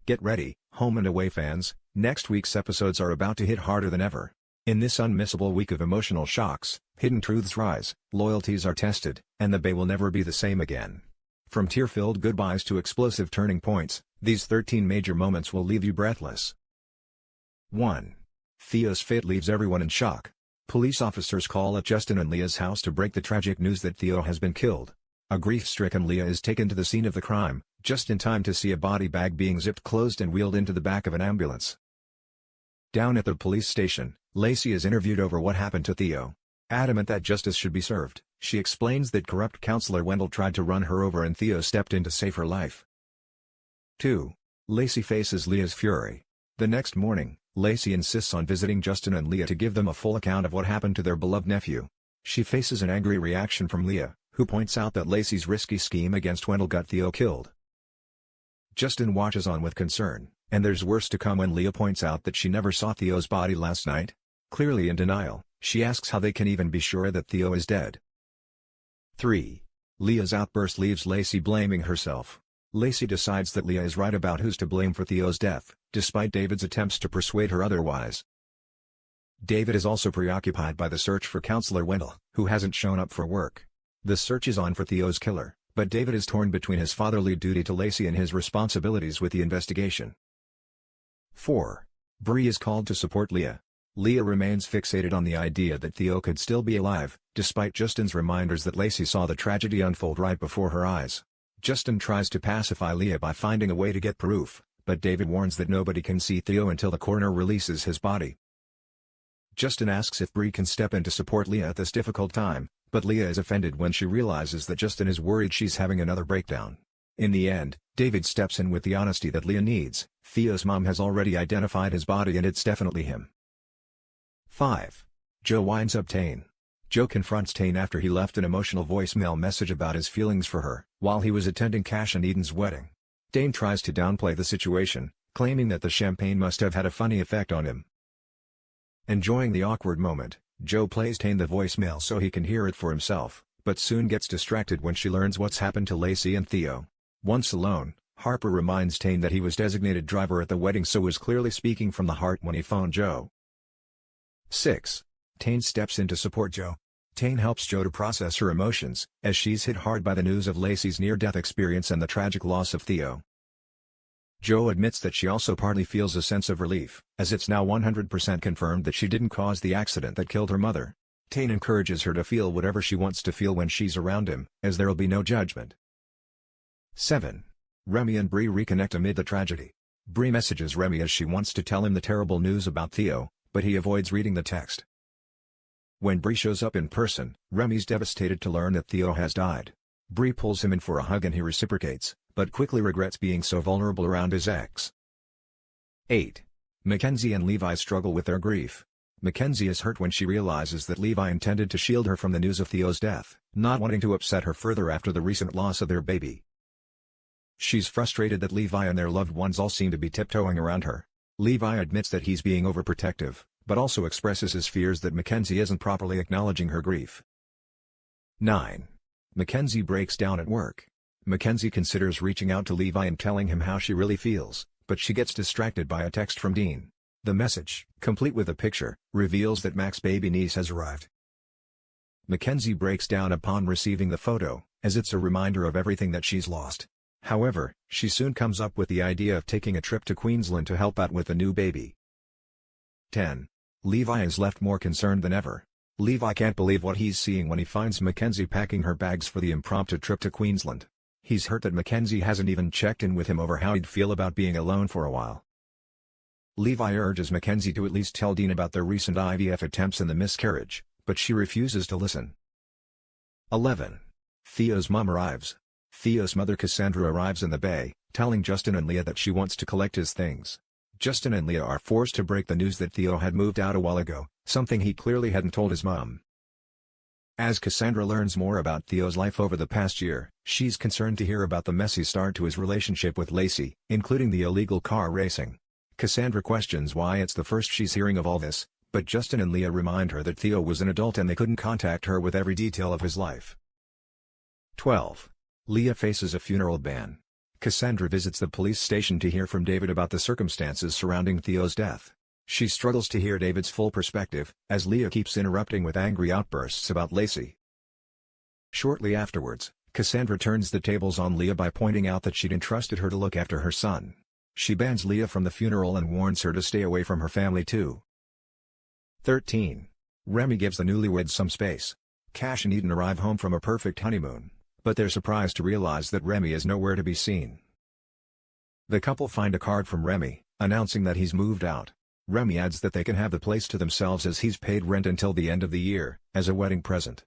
Get ready, home and away fans, next week's episodes are about to hit harder than ever. In this unmissable week of emotional shocks, hidden truths rise, loyalties are tested, and the Bay will never be the same again. From tear-filled goodbyes to explosive turning points, these 13 major moments will leave you breathless. 1. Theo's fate leaves everyone in shock. Police officers call at Justin and Leah's house to break the tragic news that Theo has been killed. A grief-stricken Leah is taken to the scene of the crime, just in time to see a body bag being zipped closed and wheeled into the back of an ambulance. Down at the police station, Lacey is interviewed over what happened to Theo. Adamant that justice should be served, she explains that corrupt counselor Wendell tried to run her over and Theo stepped in to save her life. 2. Lacey faces Leah's fury. The next morning, Lacey insists on visiting Justin and Leah to give them a full account of what happened to their beloved nephew. She faces an angry reaction from Leah, who points out that Lacey's risky scheme against Wendell got Theo killed. Justin watches on with concern, and there's worse to come when Leah points out that she never saw Theo's body last night. Clearly in denial, she asks how they can even be sure that Theo is dead. 3. Leah's outburst leaves Lacey blaming herself. Lacey decides that Leah is right about who's to blame for Theo's death, despite David's attempts to persuade her otherwise. David is also preoccupied by the search for Counselor Wendell, who hasn't shown up for work. The search is on for Theo's killer, but David is torn between his fatherly duty to Lacey and his responsibilities with the investigation. 4. Bree is called to support Leah. Leah remains fixated on the idea that Theo could still be alive, despite Justin's reminders that Lacey saw the tragedy unfold right before her eyes. Justin tries to pacify Leah by finding a way to get proof, but David warns that nobody can see Theo until the coroner releases his body. Justin asks if Bree can step in to support Leah at this difficult time, but Leah is offended when she realizes that Justin is worried she's having another breakdown. In the end, David steps in with the honesty that Leah needs. Theo's mom has already identified his body and it's definitely him. 5. Joe winds up Tane. Joe confronts Tane after he left an emotional voicemail message about his feelings for her, while he was attending Cash and Eden's wedding. Tane tries to downplay the situation, claiming that the champagne must have had a funny effect on him. Enjoying the awkward moment, Joe plays Tane the voicemail so he can hear it for himself, but soon gets distracted when she learns what's happened to Lacey and Theo. Once alone, Harper reminds Tane that he was designated driver at the wedding, so was clearly speaking from the heart when he phoned Joe. 6. Tane steps in to support Joe. Tane helps Joe to process her emotions, as she's hit hard by the news of Lacey's near-death experience and the tragic loss of Theo. Joe admits that she also partly feels a sense of relief, as it's now 100% confirmed that she didn't cause the accident that killed her mother. Tane encourages her to feel whatever she wants to feel when she's around him, as there'll be no judgment. 7. Remy and Bree reconnect amid the tragedy. Bree messages Remy as she wants to tell him the terrible news about Theo, but he avoids reading the text. When Bree shows up in person, Remy's devastated to learn that Theo has died. Bree pulls him in for a hug and he reciprocates, but quickly regrets being so vulnerable around his ex. 8. Mackenzie and Levi struggle with their grief. Mackenzie is hurt when she realizes that Levi intended to shield her from the news of Theo's death, not wanting to upset her further after the recent loss of their baby. She's frustrated that Levi and their loved ones all seem to be tiptoeing around her. Levi admits that he's being overprotective, but also expresses his fears that Mackenzie isn't properly acknowledging her grief. 9. Mackenzie breaks down at work. Mackenzie considers reaching out to Levi and telling him how she really feels, but she gets distracted by a text from Dean. The message, complete with a picture, reveals that Mac's baby niece has arrived. Mackenzie breaks down upon receiving the photo, as it's a reminder of everything that she's lost. However, she soon comes up with the idea of taking a trip to Queensland to help out with the new baby. 10. Levi is left more concerned than ever. Levi can't believe what he's seeing when he finds Mackenzie packing her bags for the impromptu trip to Queensland. He's hurt that Mackenzie hasn't even checked in with him over how he'd feel about being alone for a while. Levi urges Mackenzie to at least tell Dean about their recent IVF attempts and the miscarriage, but she refuses to listen. 11. Theo's mom arrives. Theo's mother Cassandra arrives in the Bay, telling Justin and Leah that she wants to collect his things. Justin and Leah are forced to break the news that Theo had moved out a while ago, something he clearly hadn't told his mom. As Cassandra learns more about Theo's life over the past year, she's concerned to hear about the messy start to his relationship with Lacey, including the illegal car racing. Cassandra questions why it's the first she's hearing of all this, but Justin and Leah remind her that Theo was an adult and they couldn't contact her with every detail of his life. 12. Leah faces a funeral ban. Cassandra visits the police station to hear from David about the circumstances surrounding Theo's death. She struggles to hear David's full perspective, as Leah keeps interrupting with angry outbursts about Lacey. Shortly afterwards, Cassandra turns the tables on Leah by pointing out that she'd entrusted her to look after her son. She bans Leah from the funeral and warns her to stay away from her family too. 13. Remy gives the newlyweds some space. Cash and Eden arrive home from a perfect honeymoon, but they're surprised to realize that Remy is nowhere to be seen. The couple find a card from Remy, announcing that he's moved out. Remy adds that they can have the place to themselves as he's paid rent until the end of the year, as a wedding present.